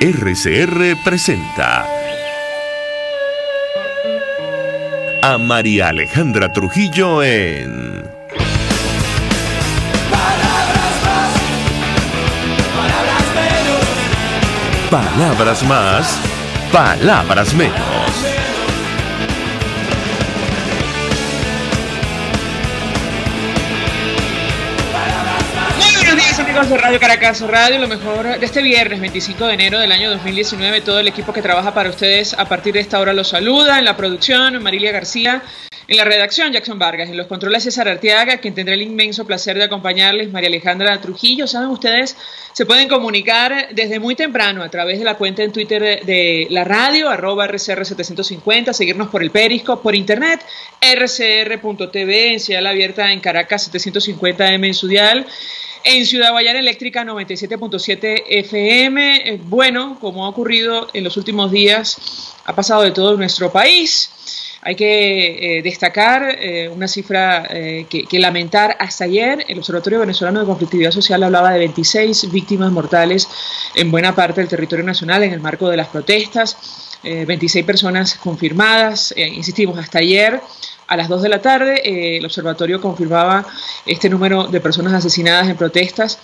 RCR presenta a María Alejandra Trujillo en Palabras más, palabras menos. Palabras más, palabras menos. Muy buenos días, amigos de Radio Caracas Radio, lo mejor de este viernes 25 de enero del año 2019. Todo el equipo que trabaja para ustedes a partir de esta hora los saluda. En la producción, Marilia García. En la redacción, Jackson Vargas. En los controles, César Arteaga, quien tendrá el inmenso placer de acompañarles, María Alejandra Trujillo. Saben ustedes, se pueden comunicar desde muy temprano a través de la cuenta en Twitter de la radio, @RCR750, seguirnos por el Periscope, por internet, rcr.tv, en señal abierta en Caracas 750M en su dial. En Ciudad Guayana Eléctrica 97.7 FM. Bueno, como ha ocurrido en los últimos días, ha pasado de todo en nuestro país. Hay que destacar una cifra que lamentar. Hasta ayer, el Observatorio Venezolano de Conflictividad Social hablaba de 26 víctimas mortales en buena parte del territorio nacional en el marco de las protestas. 26 personas confirmadas. Insistimos, hasta ayer a las 2 de la tarde el observatorio confirmaba este número de personas asesinadas en protestas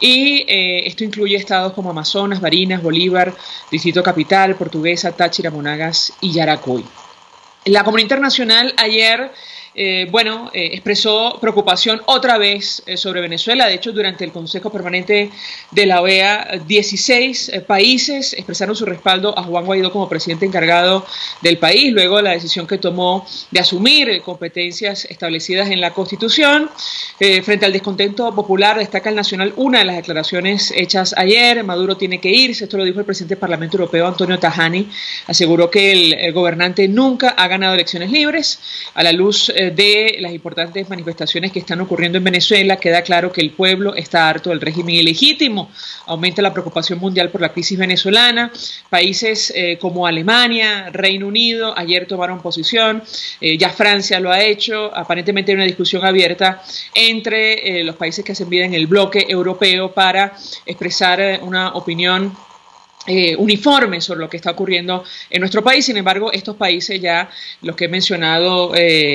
y esto incluye estados como Amazonas, Barinas, Bolívar, Distrito Capital, Portuguesa, Táchira, Monagas y Yaracuy. La comunidad internacional ayer expresó preocupación otra vez sobre Venezuela. De hecho, durante el Consejo Permanente de la OEA, 16 países expresaron su respaldo a Juan Guaidó como presidente encargado del país, luego de la decisión que tomó de asumir competencias establecidas en la Constitución. Frente al descontento popular, destaca el Nacional una de las declaraciones hechas ayer: Maduro tiene que irse. Esto lo dijo el presidente del Parlamento Europeo, Antonio Tajani. Aseguró que el gobernante nunca ha ganado elecciones libres. A la luz de las importantes manifestaciones que están ocurriendo en Venezuela, queda claro que el pueblo está harto del régimen ilegítimo. Aumenta la preocupación mundial por la crisis venezolana. Países como Alemania, Reino Unido, ayer tomaron posición. Ya Francia lo ha hecho. Aparentemente hay una discusión abierta entre los países que hacen vida en el bloque europeo para expresar una opinión uniforme sobre lo que está ocurriendo en nuestro país. Sin embargo, estos países, ya los que he mencionado,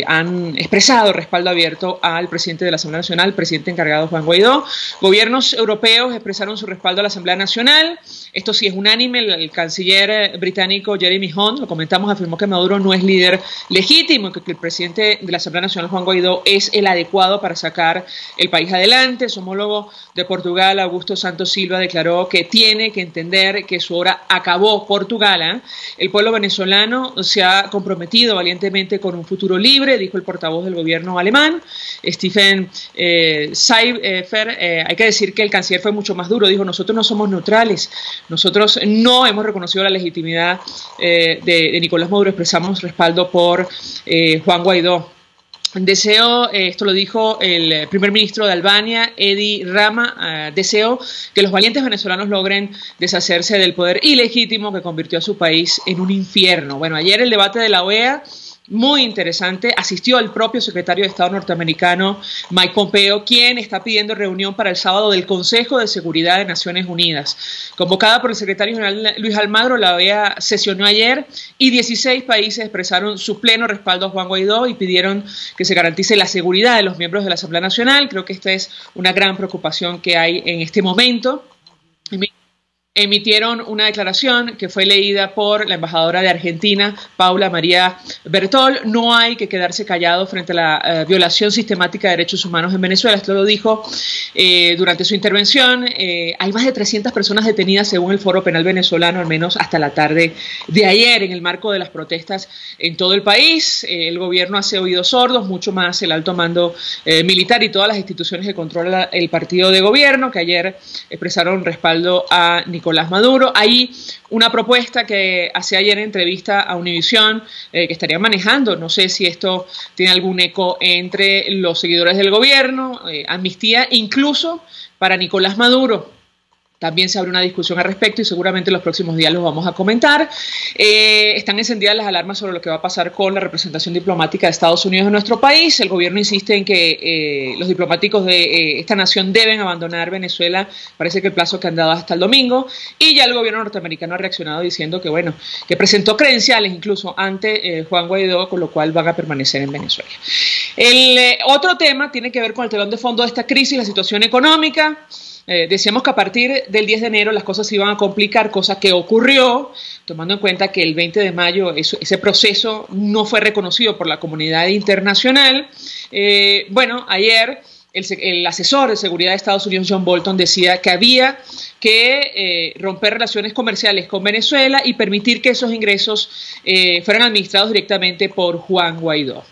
han expresado respaldo abierto al presidente de la Asamblea Nacional, el presidente encargado Juan Guaidó. Gobiernos europeos expresaron su respaldo a la Asamblea Nacional. Esto sí es unánime. El canciller británico Jeremy Hunt, lo comentamos, afirmó que Maduro no es líder legítimo y que el presidente de la Asamblea Nacional, Juan Guaidó, es el adecuado para sacar el país adelante. Su homólogo de Portugal, Augusto Santos Silva, declaró que tiene que entender que su hora acabó. Portugal, el pueblo venezolano se ha comprometido valientemente con un futuro libre, dijo el portavoz del gobierno alemán, Stefan Seibert. Hay que decir que el canciller fue mucho más duro, dijo: nosotros no somos neutrales, nosotros no hemos reconocido la legitimidad de Nicolás Maduro, expresamos respaldo por Juan Guaidó. Deseo, esto lo dijo el primer ministro de Albania, Edi Rama, deseo que los valientes venezolanos logren deshacerse del poder ilegítimo que convirtió a su país en un infierno. Bueno, ayer el debate de la OEA, muy interesante, asistió el propio secretario de Estado norteamericano, Mike Pompeo, quien está pidiendo reunión para el sábado del Consejo de Seguridad de Naciones Unidas. Convocada por el secretario general Luis Almagro, la OEA sesionó ayer y 16 países expresaron su pleno respaldo a Juan Guaidó y pidieron que se garantice la seguridad de los miembros de la Asamblea Nacional. Creo que esta es una gran preocupación que hay en este momento. Emitieron una declaración que fue leída por la embajadora de Argentina, Paula María Bertol. No hay que quedarse callado frente a la violación sistemática de derechos humanos en Venezuela. Esto lo dijo durante su intervención. Hay más de 300 personas detenidas según el Foro Penal Venezolano, al menos hasta la tarde de ayer, en el marco de las protestas en todo el país. El gobierno hace oídos sordos, mucho más el alto mando militar y todas las instituciones que controlan el partido de gobierno, que ayer expresaron respaldo a Nicolás Maduro. Hay una propuesta que hace ayer en entrevista a Univisión que estarían manejando, no sé si esto tiene algún eco entre los seguidores del gobierno, amnistía incluso para Nicolás Maduro. también se abre una discusión al respecto y seguramente en los próximos días los vamos a comentar. Están encendidas las alarmas sobre lo que va a pasar con la representación diplomática de Estados Unidos en nuestro país. El gobierno insiste en que los diplomáticos de esta nación deben abandonar Venezuela. Parece que el plazo que han dado hasta el domingo. Y ya el gobierno norteamericano ha reaccionado diciendo que, bueno, que presentó credenciales incluso ante Juan Guaidó, con lo cual van a permanecer en Venezuela. El otro tema tiene que ver con el telón de fondo de esta crisis, la situación económica. Decíamos que a partir del 10 de enero las cosas se iban a complicar, cosa que ocurrió, tomando en cuenta que el 20 de mayo ese proceso no fue reconocido por la comunidad internacional. Bueno, ayer el asesor de seguridad de Estados Unidos, John Bolton, decía que había que romper relaciones comerciales con Venezuela y permitir que esos ingresos fueran administrados directamente por Juan Guaidó.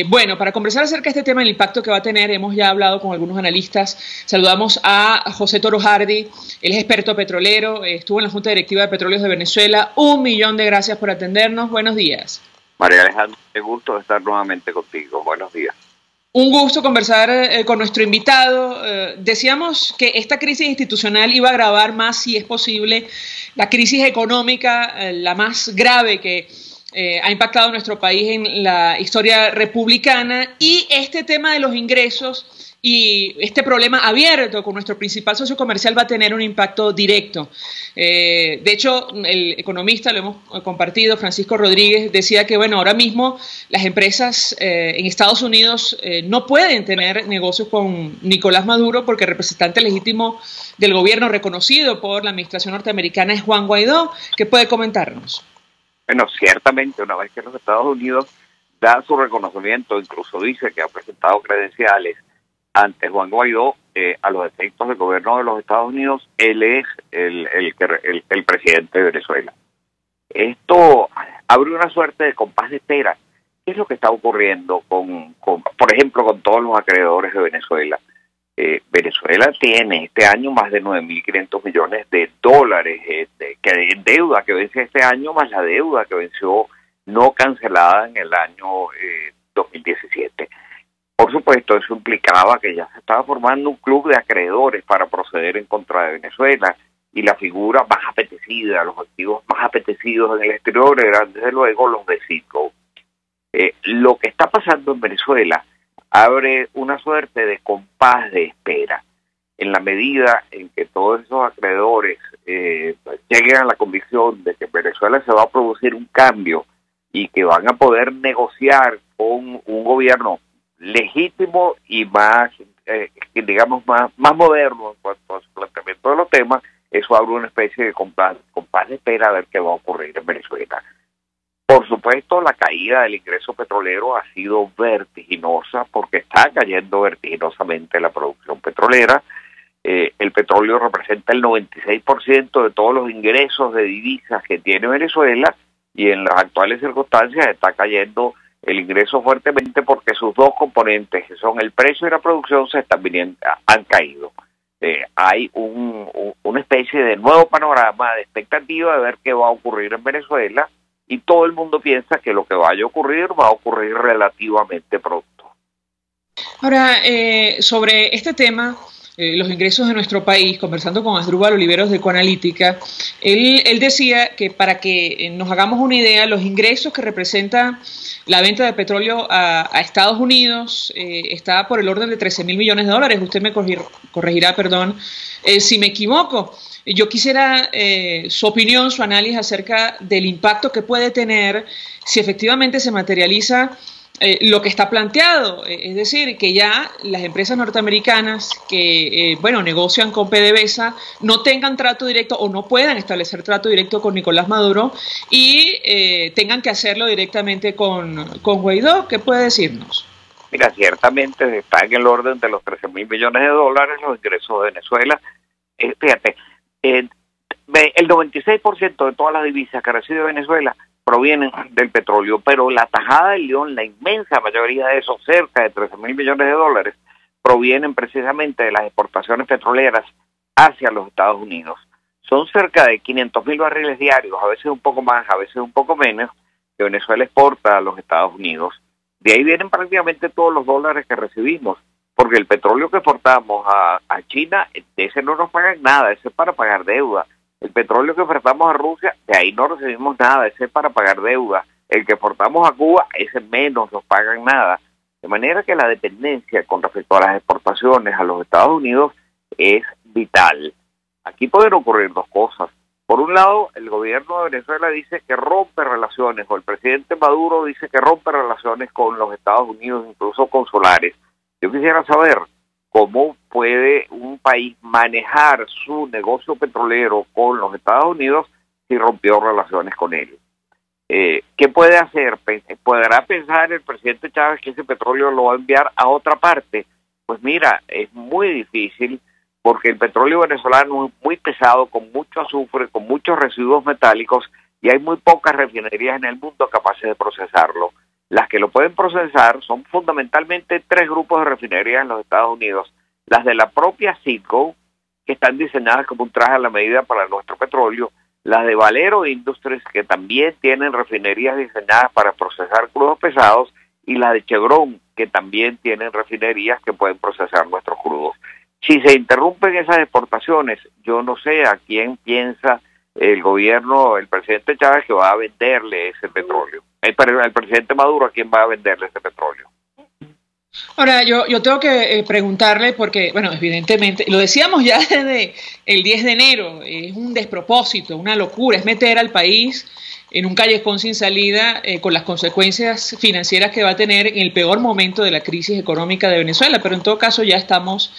Bueno, para conversar acerca de este tema, el impacto que va a tener, hemos ya hablado con algunos analistas. Saludamos a José Toro Hardy, él es experto petrolero, estuvo en la Junta Directiva de Petróleos de Venezuela. 1.000.000 de gracias por atendernos. Buenos días. María Alejandra, qué gusto estar nuevamente contigo. Buenos días. Un gusto conversar con nuestro invitado. Decíamos que esta crisis institucional iba a agravar más, si es posible, la crisis económica, la más grave que ha impactado a nuestro país en la historia republicana, y este tema de los ingresos y este problema abierto con nuestro principal socio comercial va a tener un impacto directo. De hecho, el economista, lo hemos compartido, Francisco Rodríguez, decía que, bueno, ahora mismo las empresas en Estados Unidos no pueden tener negocios con Nicolás Maduro porque el representante legítimo del gobierno reconocido por la administración norteamericana es Juan Guaidó. ¿Qué puede comentarnos? Bueno, ciertamente, una vez que los Estados Unidos da su reconocimiento, incluso dice que ha presentado credenciales ante Juan Guaidó, a los efectos del gobierno de los Estados Unidos, él es el presidente de Venezuela. Esto abre una suerte de compás de espera. ¿Qué es lo que está ocurriendo por ejemplo, con todos los acreedores de Venezuela? Venezuela tiene este año más de 9.500 millones de dólares en deuda que vence este año, más la deuda que venció no cancelada en el año 2017. Por supuesto, eso implicaba que ya se estaba formando un club de acreedores para proceder en contra de Venezuela, y la figura más apetecida, los activos más apetecidos en el exterior eran desde luego los de Citgo. Lo que está pasando en Venezuela abre una suerte de compás de espera. En la medida en que todos esos acreedores lleguen a la convicción de que en Venezuela se va a producir un cambio y que van a poder negociar con un gobierno legítimo y más, digamos, más moderno en cuanto a su planteamiento de los temas, eso abre una especie de compás de espera a ver qué va a ocurrir en Venezuela. Por supuesto, la caída del ingreso petrolero ha sido vertiginosa porque está cayendo vertiginosamente la producción petrolera. El petróleo representa el 96% de todos los ingresos de divisas que tiene Venezuela, y en las actuales circunstancias está cayendo el ingreso fuertemente porque sus dos componentes, que son el precio y la producción, han caído. Hay una especie de nuevo panorama de expectativa de ver qué va a ocurrir en Venezuela, y todo el mundo piensa que lo que vaya a ocurrir relativamente pronto. Ahora, sobre este tema, los ingresos de nuestro país, conversando con Asdrúbal Oliveros de Ecoanalítica, él decía que, para que nos hagamos una idea, los ingresos que representa la venta de petróleo a Estados Unidos está por el orden de 13.000 millones de dólares. Usted me corregirá, si me equivoco. Yo quisiera su opinión, su análisis acerca del impacto que puede tener si efectivamente se materializa lo que está planteado, es decir, que ya las empresas norteamericanas que negocian con PDVSA no tengan trato directo o no puedan establecer trato directo con Nicolás Maduro y tengan que hacerlo directamente con Guaidó. ¿Qué puede decirnos? Mira, ciertamente está en el orden de los 13.000 millones de dólares los ingresos de Venezuela. Fíjate, el 96% de todas las divisas que recibe Venezuela provienen del petróleo, pero la tajada del león, la inmensa mayoría de esos, cerca de 13.000 millones de dólares, provienen precisamente de las exportaciones petroleras hacia los Estados Unidos. Son cerca de 500.000 barriles diarios, a veces un poco más, a veces un poco menos, que Venezuela exporta a los Estados Unidos. De ahí vienen prácticamente todos los dólares que recibimos. porque el petróleo que exportamos a China, de ese no nos pagan nada, ese es para pagar deuda. El petróleo que exportamos a Rusia, de ahí no recibimos nada, ese es para pagar deuda. El que exportamos a Cuba, ese menos nos pagan nada. De manera que la dependencia con respecto a las exportaciones a los Estados Unidos es vital. Aquí pueden ocurrir dos cosas. Por un lado, el gobierno de Venezuela dice que rompe relaciones, o el presidente Maduro dice que rompe relaciones con los Estados Unidos, incluso consulares. Yo quisiera saber cómo puede un país manejar su negocio petrolero con los Estados Unidos si rompió relaciones con él. ¿Qué puede hacer? ¿Podrá pensar el presidente Chávez que ese petróleo lo va a enviar a otra parte? Pues mira, es muy difícil, porque el petróleo venezolano es muy pesado, con mucho azufre, con muchos residuos metálicos, y hay muy pocas refinerías en el mundo capaces de procesarlo. Las que lo pueden procesar son fundamentalmente 3 grupos de refinerías en los Estados Unidos. Las de la propia Citgo, que están diseñadas como un traje a la medida para nuestro petróleo, las de Valero Industries, que también tienen refinerías diseñadas para procesar crudos pesados, y las de Chevron, que también tienen refinerías que pueden procesar nuestros crudos. Si se interrumpen esas exportaciones, yo no sé a quién piensa el gobierno, el presidente Chávez, que va a venderle ese petróleo. El presidente Maduro, ¿a quién va a venderle ese petróleo? Ahora, yo tengo que preguntarle, porque, bueno, evidentemente, lo decíamos ya desde el 10 de enero, es un despropósito, una locura, es meter al país en un callejón sin salida, con las consecuencias financieras que va a tener en el peor momento de la crisis económica de Venezuela, pero en todo caso ya estamos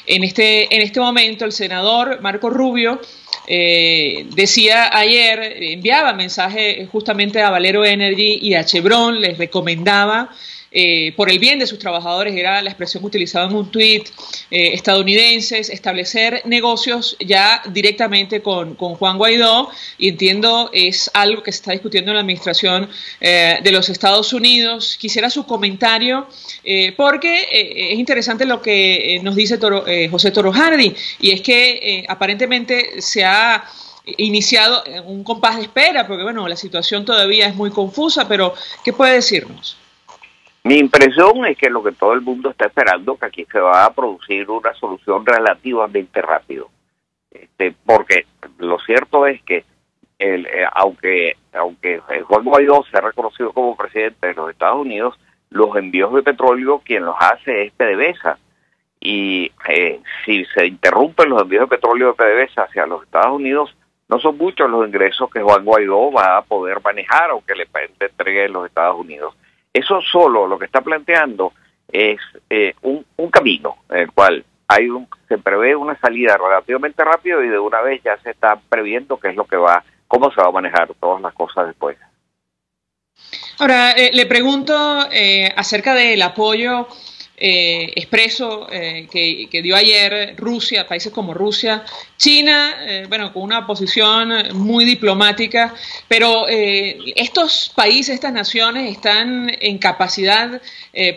en este momento. El senador Marco Rubio decía ayer, enviaba mensaje justamente a Valero Energy y a Chevron, les recomendaba, por el bien de sus trabajadores, era la expresión que utilizaba en un tuit, estadounidenses, establecer negocios ya directamente con Juan Guaidó, y entiendo es algo que se está discutiendo en la administración de los Estados Unidos. Quisiera su comentario, porque es interesante lo que nos dice José Toro Hardy, y es que aparentemente se ha iniciado un compás de espera, porque bueno, la situación todavía es muy confusa, pero ¿qué puede decirnos? Mi impresión es que lo que todo el mundo está esperando, que aquí se va a producir una solución relativamente rápido. Porque lo cierto es que aunque Juan Guaidó se ha reconocido como presidente de los Estados Unidos, los envíos de petróleo quien los hace es PDVSA. Y si se interrumpen los envíos de petróleo de PDVSA hacia los Estados Unidos, no son muchos los ingresos que Juan Guaidó va a poder manejar o que le entregue en los Estados Unidos. Eso solo lo que está planteando es un camino en el cual se prevé una salida relativamente rápido, y de una vez ya se está previendo qué es lo que cómo se va a manejar todas las cosas después. Ahora, le pregunto acerca del apoyo expreso que dio ayer Rusia, países como Rusia, China, bueno, con una posición muy diplomática, pero estos países, estas naciones están en capacidad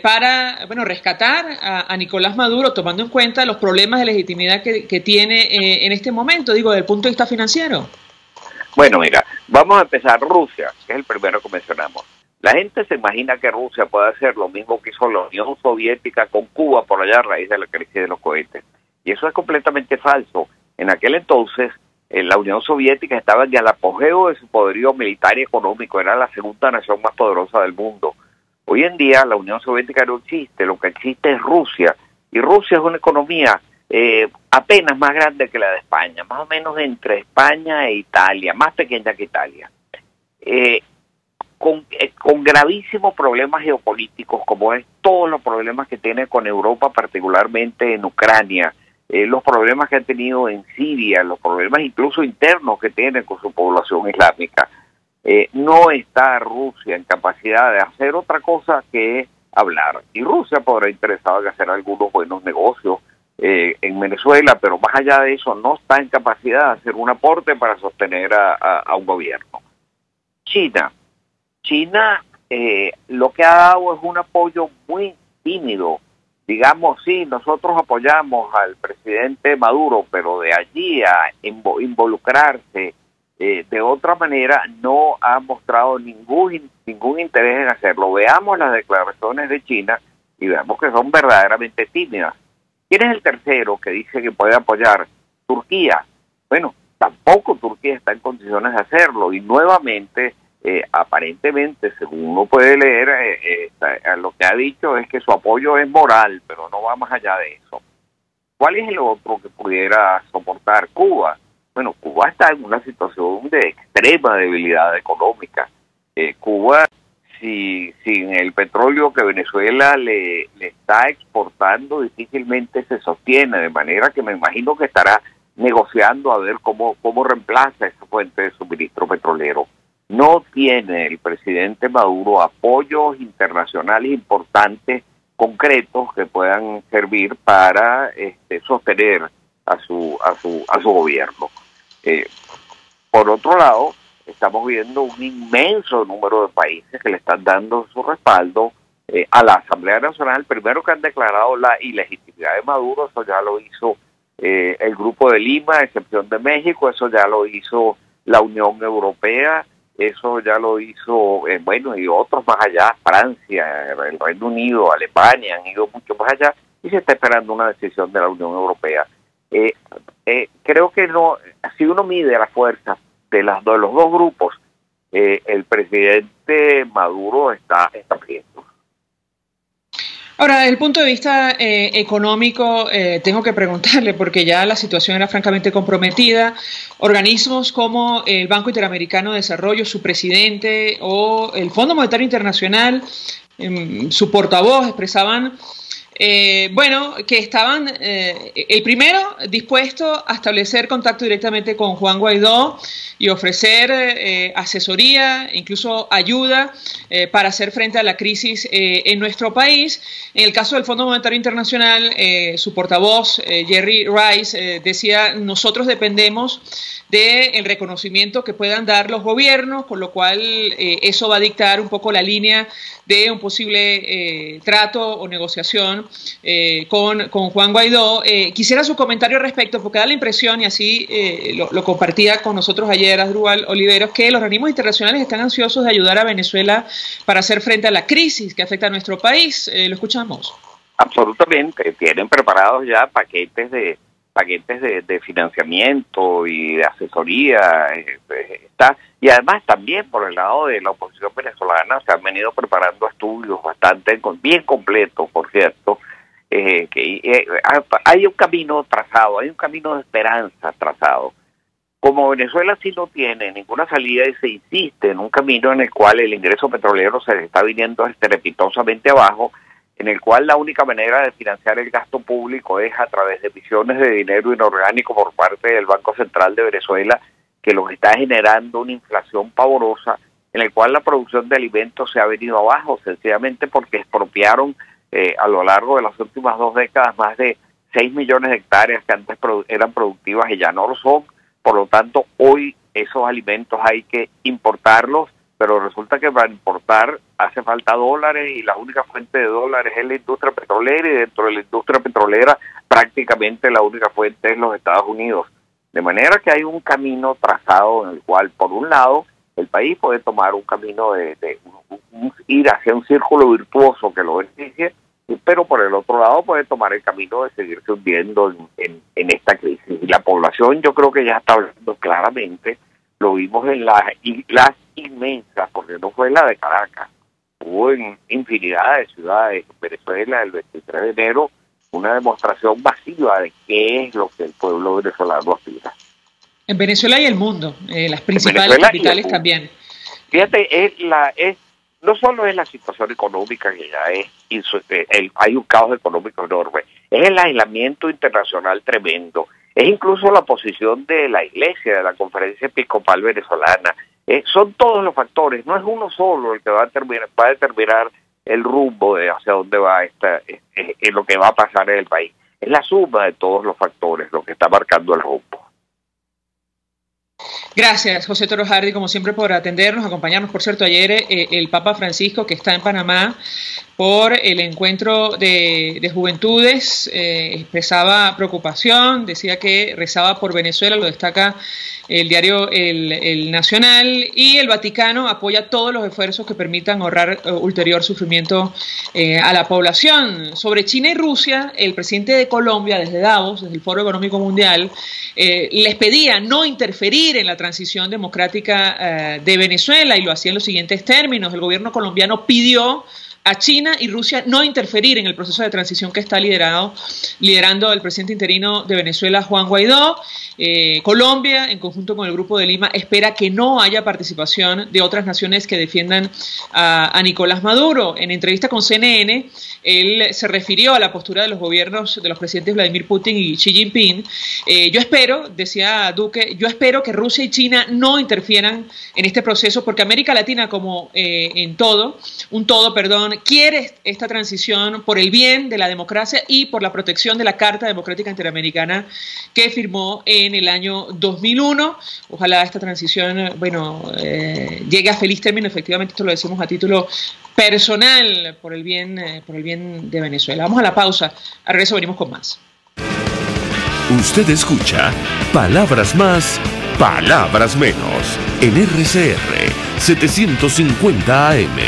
para, bueno, rescatar a Nicolás Maduro, tomando en cuenta los problemas de legitimidad que tiene en este momento, digo, desde el punto de vista financiero. Bueno, mira, vamos a empezar Rusia, que es el primero que mencionamos. La gente se imagina que Rusia puede hacer lo mismo que hizo la Unión Soviética con Cuba por allá a raíz de la crisis de los cohetes. Y eso es completamente falso. En aquel entonces, la Unión Soviética estaba en el apogeo de su poderío militar y económico. Era la segunda nación más poderosa del mundo. Hoy en día la Unión Soviética no existe. Lo que existe es Rusia. Y Rusia es una economía apenas más grande que la de España. Más o menos entre España e Italia. Más pequeña que Italia. Con gravísimos problemas geopolíticos, como es todos los problemas que tiene con Europa, particularmente en Ucrania, los problemas que ha tenido en Siria, los problemas incluso internos que tiene con su población islámica. No está Rusia en capacidad de hacer otra cosa que hablar. Y Rusia podrá interesado en hacer algunos buenos negocios en Venezuela, pero más allá de eso no está en capacidad de hacer un aporte para sostener a un gobierno. China lo que ha dado es un apoyo muy tímido. Digamos, sí, nosotros apoyamos al presidente Maduro, pero de allí a involucrarse de otra manera no ha mostrado ningún interés en hacerlo. Veamos las declaraciones de China, y vemos que son verdaderamente tímidas. ¿Quién es el tercero que dice que puede apoyar? Turquía. Bueno, tampoco Turquía está en condiciones de hacerlo, y nuevamente, aparentemente, según uno puede leer, lo que ha dicho es que su apoyo es moral, pero no va más allá de eso. ¿Cuál es el otro que pudiera soportar? Cuba. Bueno, Cuba está en una situación de extrema debilidad económica. Cuba, sin el petróleo que Venezuela le está exportando, difícilmente se sostiene, de manera que me imagino que estará negociando a ver cómo reemplaza esa fuente de suministro petrolero. No tiene el presidente Maduro apoyos internacionales importantes, concretos, que puedan servir para sostener a su gobierno. Por otro lado, estamos viendo un inmenso número de países que le están dando su respaldo a la Asamblea Nacional. Primero, que han declarado la ilegitimidad de Maduro, eso ya lo hizo el Grupo de Lima, a excepción de México, eso ya lo hizo la Unión Europea, eso ya lo hizo, bueno, y otros más allá, Francia, el Reino Unido, Alemania, han ido mucho más allá, y se está esperando una decisión de la Unión Europea. Creo que no, si uno mide la fuerza de los dos grupos, el presidente Maduro está prieto. Ahora, desde el punto de vista económico, tengo que preguntarle, porque ya la situación era francamente comprometida. Organismos como el Banco Interamericano de Desarrollo, su presidente, o el Fondo Monetario Internacional, su portavoz, expresaban bueno, que estaban el primero dispuesto a establecer contacto directamente con Juan Guaidó y ofrecer asesoría, incluso ayuda para hacer frente a la crisis en nuestro país. En el caso del Fondo Monetario Internacional, su portavoz, Jerry Rice, decía: nosotros dependemos del reconocimiento que puedan dar los gobiernos, con lo cual eso va a dictar un poco la línea de un posible trato o negociación con Juan Guaidó. Quisiera su comentario al respecto, porque da la impresión, y así lo compartía con nosotros ayer Asdrúbal Oliveros, que los organismos internacionales están ansiosos de ayudar a Venezuela para hacer frente a la crisis que afecta a nuestro país. Lo escuchamos. Absolutamente, tienen preparados ya paquetes de financiamiento y de asesoría, y además también por el lado de la oposición venezolana se han venido preparando estudios bastante bien completos, por cierto, hay un camino trazado, hay un camino de esperanza trazado. Como Venezuela sí no tiene ninguna salida y se insiste en un camino en el cual el ingreso petrolero se le está viniendo estrepitosamente abajo, en el cual la única manera de financiar el gasto público es a través de emisiones de dinero inorgánico por parte del Banco Central de Venezuela, que lo que está generando una inflación pavorosa, en el cual la producción de alimentos se ha venido abajo, sencillamente porque expropiaron a lo largo de las últimas 2 décadas más de 6 millones de hectáreas que antes eran productivas y ya no lo son. Por lo tanto, hoy esos alimentos hay que importarlos, pero resulta que para importar hace falta dólares, y la única fuente de dólares es la industria petrolera, y dentro de la industria petrolera prácticamente la única fuente es los Estados Unidos. De manera que hay un camino trazado en el cual, por un lado, el país puede tomar un camino de ir hacia un círculo virtuoso que lo beneficie, pero por el otro lado puede tomar el camino de seguirse hundiendo en esta crisis. Y la población, yo creo que ya está hablando claramente. Lo vimos en las islas inmensas, porque no fue la de Caracas, hubo en infinidad de ciudades en Venezuela el 23 de enero una demostración masiva de qué es lo que el pueblo venezolano aspira. En Venezuela y el mundo, las principales capitales también. Fíjate, no solo es la situación económica, que ya hay un caos económico enorme, es el aislamiento internacional tremendo, es incluso la posición de la Iglesia, de la Conferencia Episcopal Venezolana. Son todos los factores, no es uno solo el que va a determinar el rumbo de hacia dónde va lo que va a pasar en el país. Es la suma de todos los factores lo que está marcando el rumbo. Gracias, José Toro Hardy, como siempre, por atendernos, acompañarnos. Por cierto, ayer el Papa Francisco, que está en Panamá por el encuentro de juventudes, expresaba preocupación, decía que rezaba por Venezuela, lo destaca el diario El Nacional, y el Vaticano apoya todos los esfuerzos que permitan ahorrar ulterior sufrimiento a la población. Sobre China y Rusia, el presidente de Colombia, desde Davos, desde el Foro Económico Mundial, les pedía no interferir en la transición democrática de Venezuela, y lo hacía en los siguientes términos. El gobierno colombiano pidió a China y Rusia no interferir en el proceso de transición que está liderando el presidente interino de Venezuela, Juan Guaidó. Colombia, en conjunto con el Grupo de Lima, espera que no haya participación de otras naciones que defiendan a Nicolás Maduro. En entrevista con CNN, él se refirió a la postura de los gobiernos de los presidentes Vladimir Putin y Xi Jinping. Yo espero, decía Duque, yo espero que Rusia y China no interfieran en este proceso, porque América Latina, como quiere esta transición por el bien de la democracia y por la protección de la Carta Democrática Interamericana que firmó en el año 2001. Ojalá esta transición, llegue a feliz término. Efectivamente, esto lo decimos a título personal, por el bien de Venezuela. Vamos a la pausa. Al regreso venimos con más. Usted escucha Palabras Más, Palabras Menos en RCR 750 AM.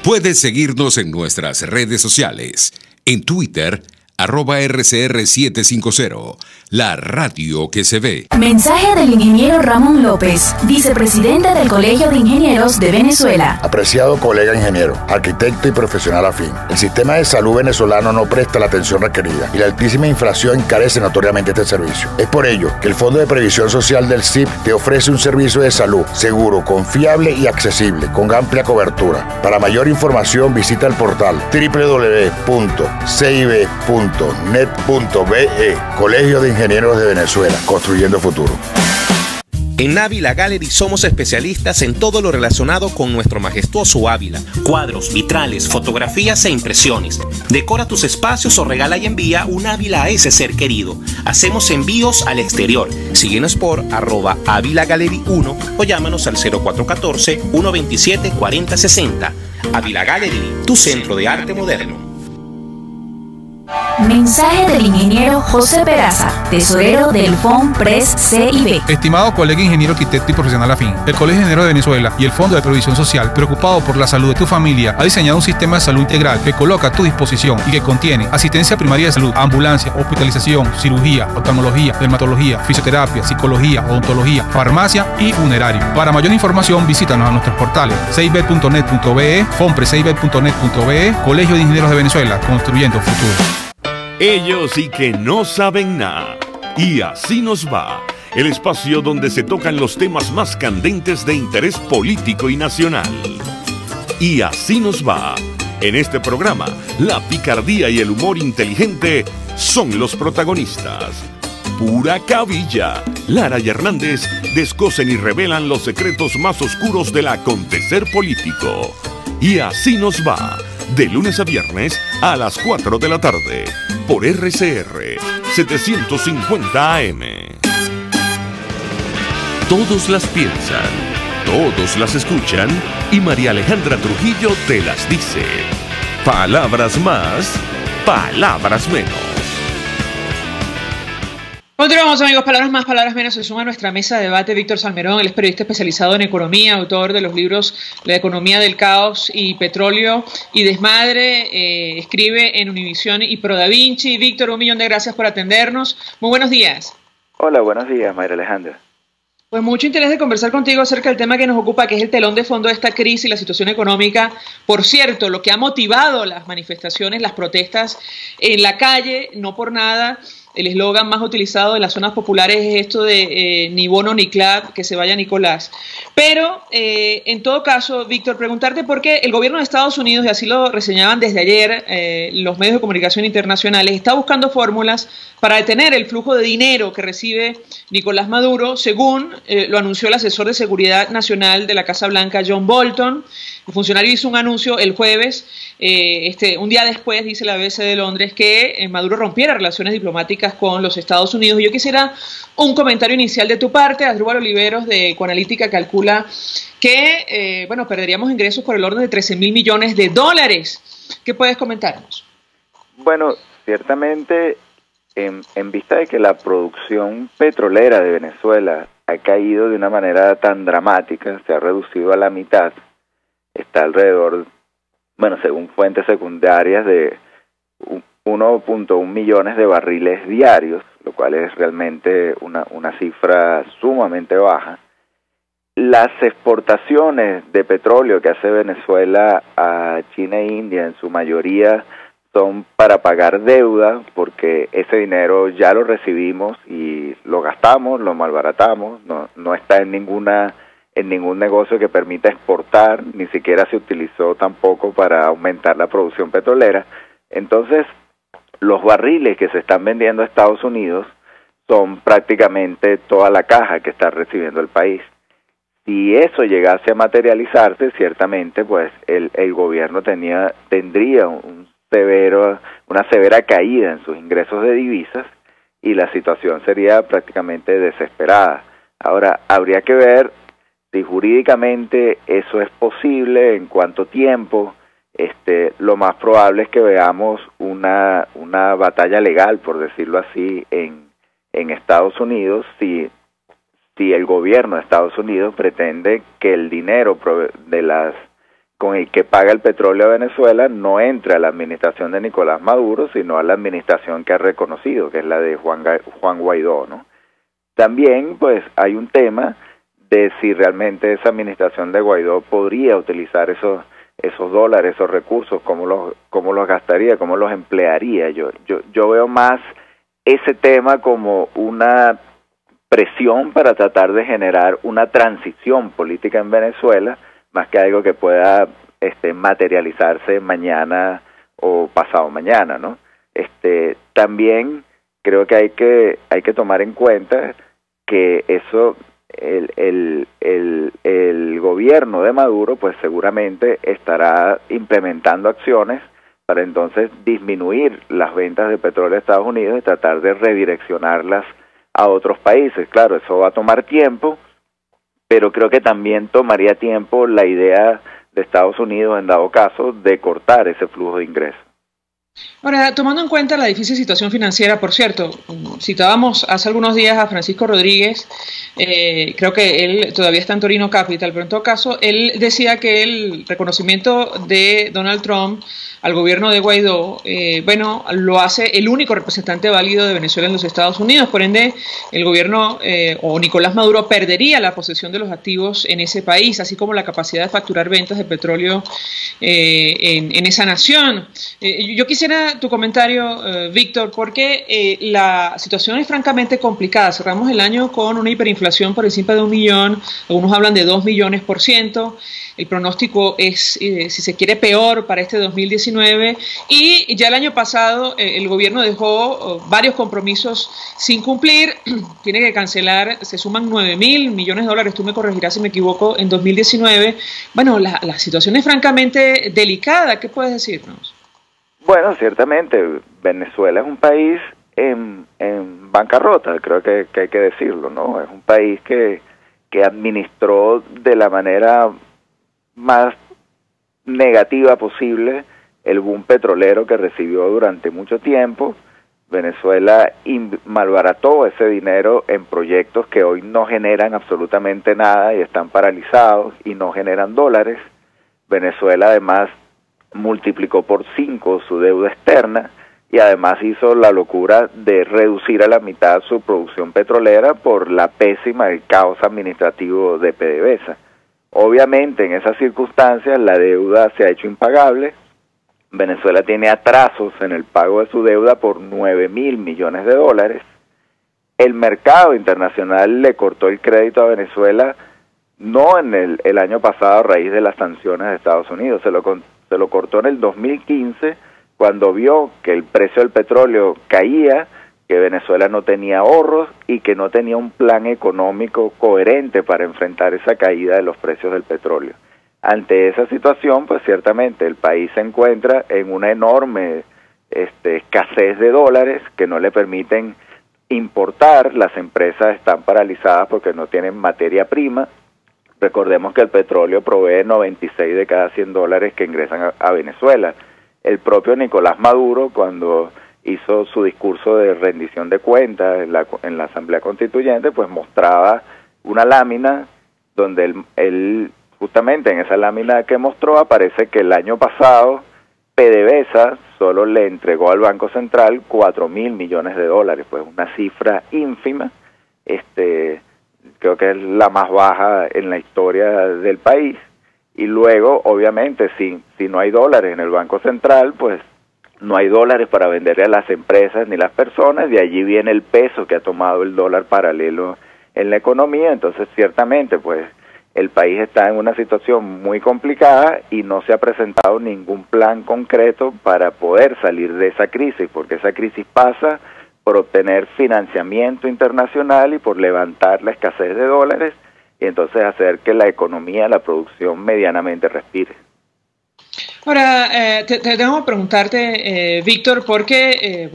Puedes seguirnos en nuestras redes sociales. En Twitter, @RCR750, la radio que se ve. Mensaje del ingeniero Ramón López, vicepresidente del Colegio de Ingenieros de Venezuela. Apreciado colega ingeniero, arquitecto y profesional afín, el sistema de salud venezolano no presta la atención requerida y la altísima inflación encarece notoriamente este servicio. Es por ello que el Fondo de Previsión Social del CIP te ofrece un servicio de salud seguro, confiable y accesible, con amplia cobertura. Para mayor información visita el portal www.cib.net.be. Colegio de Ingenieros de Venezuela, construyendo futuro. En Ávila Gallery somos especialistas en todo lo relacionado con nuestro majestuoso Ávila. Cuadros, vitrales, fotografías e impresiones. Decora tus espacios o regala y envía un Ávila a ese ser querido. Hacemos envíos al exterior. Síguenos por @AvilaGallery1 o llámanos al 0414-127-4060. Ávila Gallery, tu centro de arte moderno. Mensaje del ingeniero José Peraza, tesorero del FONPRES CIB. Estimado colega ingeniero, arquitecto y profesional afín, el Colegio de Ingenieros de Venezuela y el Fondo de Previsión Social, preocupado por la salud de tu familia, ha diseñado un sistema de salud integral que coloca a tu disposición y que contiene asistencia primaria de salud, ambulancia, hospitalización, cirugía, oftalmología, dermatología, fisioterapia, psicología, odontología, farmacia y funerario. Para mayor información, visítanos a nuestros portales cib.net.be, fonprescib.net.be, Colegio de Ingenieros de Venezuela, construyendo futuro. Ellos sí que no saben nada. Y así nos va. El espacio donde se tocan los temas más candentes de interés político y nacional. Y así nos va. En este programa, la picardía y el humor inteligente son los protagonistas. Pura cabilla. Lara y Hernández descosen y revelan los secretos más oscuros del acontecer político. Y así nos va. De lunes a viernes a las 4 de la tarde. Por RCR 750 AM. Todos las piensan, todos las escuchan y María Alejandra Trujillo te las dice. Palabras más, palabras menos. Continuamos, amigos. Palabras más, palabras menos. Se suma a nuestra mesa de debate Víctor Salmerón. Él es periodista especializado en economía, autor de los libros La economía del caos y Petróleo y Desmadre. Escribe en Univisión y Pro Da Vinci. Víctor, 1.000.000 de gracias por atendernos. Muy buenos días. Hola, buenos días, María Alejandra. Pues mucho interés de conversar contigo acerca del tema que nos ocupa, que es el telón de fondo de esta crisis, la situación económica. Por cierto, lo que ha motivado las manifestaciones, las protestas en la calle, no por nada. El eslogan más utilizado en las zonas populares es esto de ni bono ni clap, que se vaya Nicolás. Pero, en todo caso, Víctor, preguntarte por qué el gobierno de Estados Unidos, y así lo reseñaban desde ayer los medios de comunicación internacionales, está buscando fórmulas para detener el flujo de dinero que recibe Nicolás Maduro, según lo anunció el asesor de Seguridad Nacional de la Casa Blanca, John Bolton. El funcionario hizo un anuncio el jueves, un día después, dice la BBC de Londres, que Maduro rompiera relaciones diplomáticas con los Estados Unidos. Yo quisiera un comentario inicial de tu parte. Asdrúbal Oliveros de Ecoanalítica calcula que perderíamos ingresos por el orden de 13.000 millones de dólares. ¿Qué puedes comentarnos? Bueno, ciertamente, en vista de que la producción petrolera de Venezuela ha caído de una manera tan dramática, se ha reducido a la mitad, está alrededor, según fuentes secundarias, de 1.1 millones de barriles diarios, lo cual es realmente una cifra sumamente baja. Las exportaciones de petróleo que hace Venezuela a China e India, en su mayoría, son para pagar deuda, porque ese dinero ya lo recibimos y lo gastamos, lo malbaratamos, no está en ningún negocio que permita exportar, ni siquiera se utilizó tampoco para aumentar la producción petrolera. Entonces, los barriles que se están vendiendo a Estados Unidos son prácticamente toda la caja que está recibiendo el país. Si eso llegase a materializarse, ciertamente pues el gobierno tendría una severa caída en sus ingresos de divisas y la situación sería prácticamente desesperada. Ahora, habría que ver si jurídicamente eso es posible, en cuánto tiempo. Lo más probable es que veamos una batalla legal, por decirlo así, en Estados Unidos, si el gobierno de Estados Unidos pretende que el dinero con el que paga el petróleo a Venezuela no entre a la administración de Nicolás Maduro, sino a la administración que ha reconocido, que es la de Juan Guaidó, ¿no? También, pues, hay un tema de si realmente esa administración de Guaidó podría utilizar esos dólares, esos recursos, cómo los gastaría, cómo los emplearía. Yo veo más ese tema como una presión para tratar de generar una transición política en Venezuela, más que algo que pueda materializarse mañana o pasado mañana, ¿no? También creo que hay que tomar en cuenta que eso el gobierno de Maduro pues seguramente estará implementando acciones para entonces disminuir las ventas de petróleo a Estados Unidos y tratar de redireccionarlas a otros países. Claro, eso va a tomar tiempo, pero creo que también tomaría tiempo la idea de Estados Unidos, en dado caso, de cortar ese flujo de ingresos. Ahora, tomando en cuenta la difícil situación financiera, por cierto, citábamos hace algunos días a Francisco Rodríguez, creo que él todavía está en Torino Capital, pero en todo caso, él decía que el reconocimiento de Donald Trump al gobierno de Guaidó, lo hace el único representante válido de Venezuela en los Estados Unidos. Por ende, el gobierno o Nicolás Maduro perdería la posesión de los activos en ese país, así como la capacidad de facturar ventas de petróleo en esa nación. Yo quisiera tu comentario, Víctor, porque la situación es francamente complicada. Cerramos el año con una hiperinflación por encima de 1 millón, algunos hablan de 2 millones %. El pronóstico es, si se quiere, peor para este 2019, y ya el año pasado el gobierno dejó varios compromisos sin cumplir. Tiene que cancelar, se suman 9.000 millones de dólares, tú me corregirás si me equivoco, en 2019. Bueno, la situación es francamente delicada. ¿Qué puedes decirnos? Bueno, ciertamente Venezuela es un país en bancarrota, creo que hay que decirlo, ¿no? Es un país que administró de la manera más negativa posible el boom petrolero que recibió durante mucho tiempo. Venezuela malbarató ese dinero en proyectos que hoy no generan absolutamente nada y están paralizados y no generan dólares. Venezuela además multiplicó por 5 su deuda externa y además hizo la locura de reducir a la mitad su producción petrolera por la pésima el caos administrativo de PDVSA. Obviamente, en esas circunstancias, la deuda se ha hecho impagable. Venezuela tiene atrasos en el pago de su deuda por 9.000 millones de dólares. El mercado internacional le cortó el crédito a Venezuela, no en el año pasado a raíz de las sanciones de Estados Unidos, se lo cortó en el 2015, cuando vio que el precio del petróleo caía, que Venezuela no tenía ahorros y que no tenía un plan económico coherente para enfrentar esa caída de los precios del petróleo. Ante esa situación, pues ciertamente el país se encuentra en una enorme escasez de dólares que no le permiten importar. Las empresas están paralizadas porque no tienen materia prima. Recordemos que el petróleo provee 96 de cada 100 dólares que ingresan a Venezuela. El propio Nicolás Maduro, cuando hizo su discurso de rendición de cuentas en la Asamblea Constituyente, pues mostraba una lámina donde él justamente en esa lámina que mostró aparece que el año pasado PDVSA solo le entregó al Banco Central 4.000 millones de dólares, pues una cifra ínfima. Creo que es la más baja en la historia del país. Y luego, obviamente, si no hay dólares en el Banco Central, pues no hay dólares para venderle a las empresas ni las personas. De allí viene el peso que ha tomado el dólar paralelo en la economía. Entonces, ciertamente, pues el país está en una situación muy complicada y no se ha presentado ningún plan concreto para poder salir de esa crisis, porque esa crisis pasa por obtener financiamiento internacional y por levantar la escasez de dólares y entonces hacer que la economía, la producción medianamente respire. Ahora, tengo que preguntarte, Víctor, porque,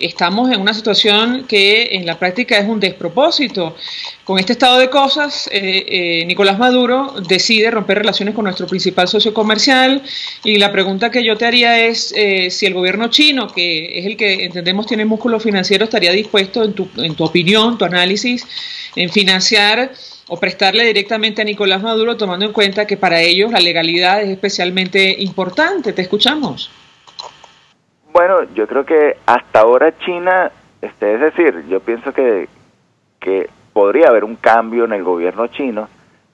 estamos en una situación que en la práctica es un despropósito. Con este estado de cosas, Nicolás Maduro decide romper relaciones con nuestro principal socio comercial y la pregunta que yo te haría es si el gobierno chino, que es el que entendemos tiene músculo financiero, estaría dispuesto, en tu opinión, tu análisis, en financiar o prestarle directamente a Nicolás Maduro, tomando en cuenta que para ellos la legalidad es especialmente importante. Te escuchamos. Bueno, yo creo que hasta ahora China, es decir, yo pienso que podría haber un cambio en el gobierno chino,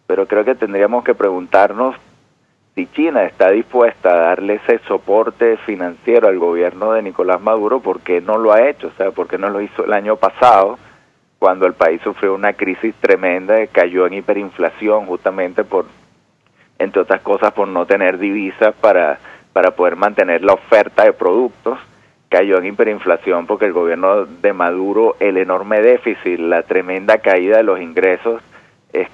pero creo que tendríamos que preguntarnos si China está dispuesta a darle ese soporte financiero al gobierno de Nicolás Maduro, ¿por qué no lo ha hecho? O sea, ¿por qué no lo hizo el año pasado? Cuando el país sufrió una crisis tremenda, cayó en hiperinflación justamente por, entre otras cosas, por no tener divisas para poder mantener la oferta de productos, cayó en hiperinflación porque el gobierno de Maduro, el enorme déficit, la tremenda caída de los ingresos,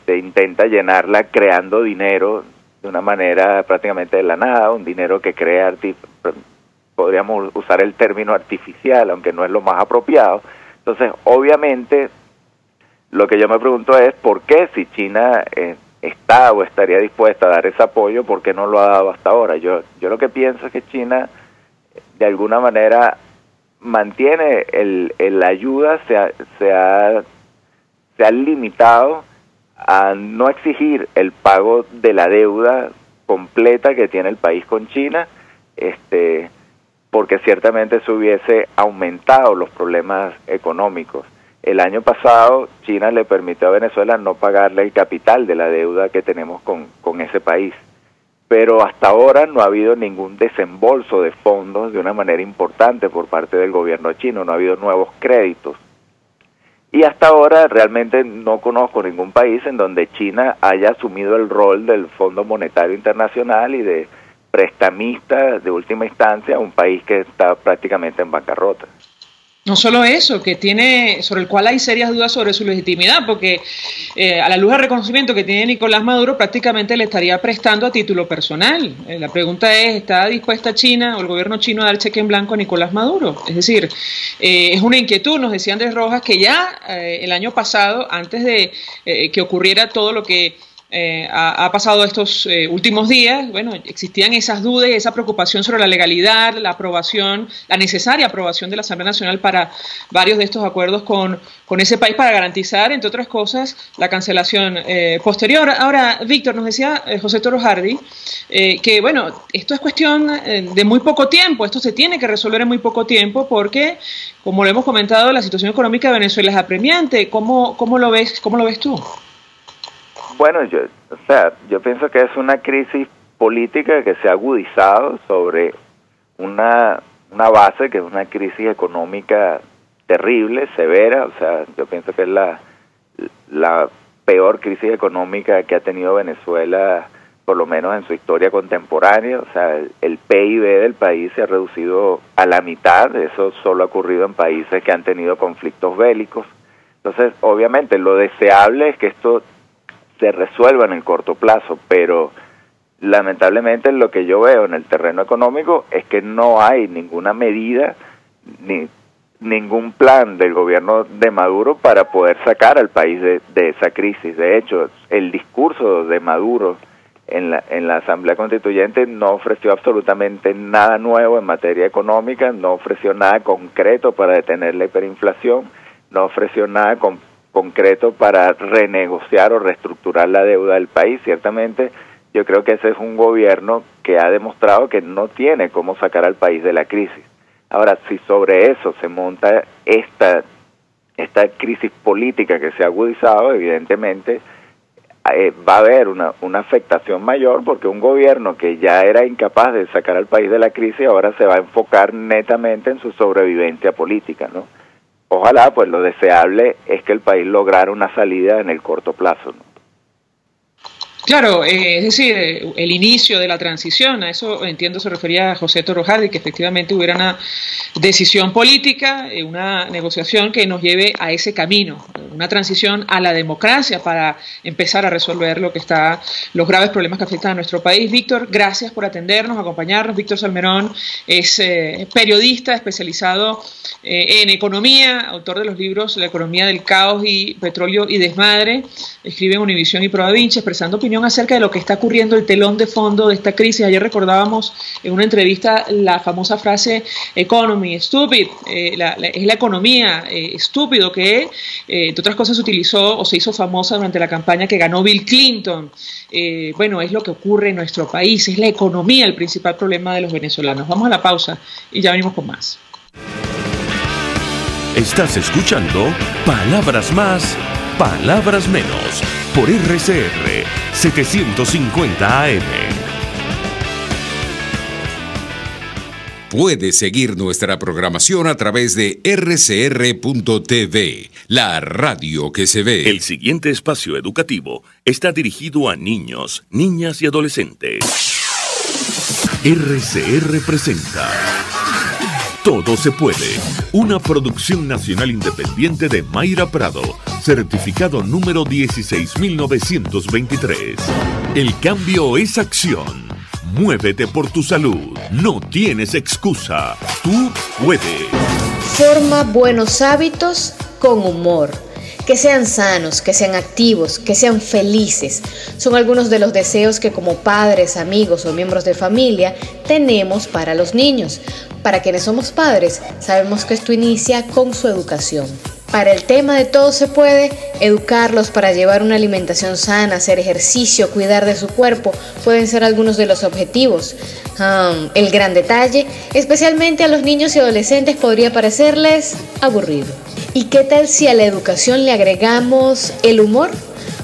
intenta llenarla creando dinero de una manera prácticamente de la nada, un dinero que crea, podríamos usar el término artificial, aunque no es lo más apropiado. Entonces, obviamente, lo que yo me pregunto es por qué si China está o estaría dispuesta a dar ese apoyo, ¿por qué no lo ha dado hasta ahora? Yo lo que pienso es que China, de alguna manera, mantiene la ayuda, se ha limitado a no exigir el pago de la deuda completa que tiene el país con China, porque ciertamente eso hubiese aumentado los problemas económicos. El año pasado China le permitió a Venezuela no pagarle el capital de la deuda que tenemos con ese país, pero hasta ahora no ha habido ningún desembolso de fondos de una manera importante por parte del gobierno chino, no ha habido nuevos créditos. Y hasta ahora realmente no conozco ningún país en donde China haya asumido el rol del Fondo Monetario Internacional y de prestamista de última instancia a un país que está prácticamente en bancarrota. No solo eso, sobre el cual hay serias dudas sobre su legitimidad, porque a la luz del reconocimiento que tiene Nicolás Maduro, prácticamente le estaría prestando a título personal. La pregunta es, ¿está dispuesta China o el gobierno chino a dar cheque en blanco a Nicolás Maduro? Es decir, es una inquietud, nos decía Andrés Rojas, que ya el año pasado, antes de que ocurriera todo lo que ha pasado estos últimos días, bueno, existían esas dudas y esa preocupación sobre la legalidad, la aprobación, la necesaria aprobación de la Asamblea Nacional para varios de estos acuerdos con ese país para garantizar, entre otras cosas, la cancelación posterior. Ahora, Víctor, nos decía José Toro Hardy que, bueno, esto es cuestión de muy poco tiempo, esto se tiene que resolver en muy poco tiempo porque, como lo hemos comentado, la situación económica de Venezuela es apremiante. ¿Cómo lo ves tú? Bueno, yo pienso que es una crisis política que se ha agudizado sobre una base que es una crisis económica terrible, severa. O sea, yo pienso que es la peor crisis económica que ha tenido Venezuela, por lo menos en su historia contemporánea. O sea, el PIB del país se ha reducido a la mitad. Eso solo ha ocurrido en países que han tenido conflictos bélicos. Entonces, obviamente, lo deseable es que esto se resuelva en el corto plazo, pero lamentablemente lo que yo veo en el terreno económico es que no hay ninguna medida ni ningún plan del gobierno de Maduro para poder sacar al país de esa crisis. De hecho, el discurso de Maduro en la Asamblea Constituyente no ofreció absolutamente nada nuevo en materia económica, no ofreció nada concreto para detener la hiperinflación, no ofreció nada concreto para renegociar o reestructurar la deuda del país. Ciertamente, yo creo que ese es un gobierno que ha demostrado que no tiene cómo sacar al país de la crisis. Ahora, si sobre eso se monta esta crisis política que se ha agudizado, evidentemente va a haber una afectación mayor, porque un gobierno que ya era incapaz de sacar al país de la crisis ahora se va a enfocar netamente en su sobrevivencia política, ¿no? Ojalá, pues lo deseable es que el país lograra una salida en el corto plazo, ¿no? Claro, es decir, el inicio de la transición, a eso entiendo se refería José Torrojardi, que efectivamente hubiera una decisión política, una negociación que nos lleve a ese camino, una transición a la democracia para empezar a resolver los graves problemas que afectan a nuestro país. Víctor, gracias por atendernos, acompañarnos. Víctor Salmerón es periodista especializado en economía, autor de los libros La economía del caos y Petróleo y desmadre, escribe en Univisión y Prodavinci, expresando opinión acerca de lo que está ocurriendo, el telón de fondo de esta crisis. Ayer recordábamos en una entrevista la famosa frase economy, stupid, es la economía, estúpido, que entre otras cosas se utilizó o se hizo famosa durante la campaña que ganó Bill Clinton. Bueno, es lo que ocurre en nuestro país, es la economía el principal problema de los venezolanos. Vamos a la pausa y ya venimos con más. Estás escuchando Palabras Más, Palabras Menos, por RCR 750 AM. Puedes seguir nuestra programación a través de rcr.tv, la radio que se ve. El siguiente espacio educativo está dirigido a niños, niñas y adolescentes. RCR presenta Todo se puede, una producción nacional independiente de Mayra Prado, certificado número 16923. El cambio es acción. Muévete por tu salud. No tienes excusa. Tú puedes. Forma buenos hábitos con humor. Que sean sanos, que sean activos, que sean felices. Son algunos de los deseos que como padres, amigos o miembros de familia tenemos para los niños. Para quienes somos padres, sabemos que esto inicia con su educación. Para el tema de todo se puede, educarlos para llevar una alimentación sana, hacer ejercicio, cuidar de su cuerpo, pueden ser algunos de los objetivos. El gran detalle, especialmente a los niños y adolescentes, podría parecerles aburrido. ¿Y qué tal si a la educación le agregamos el humor?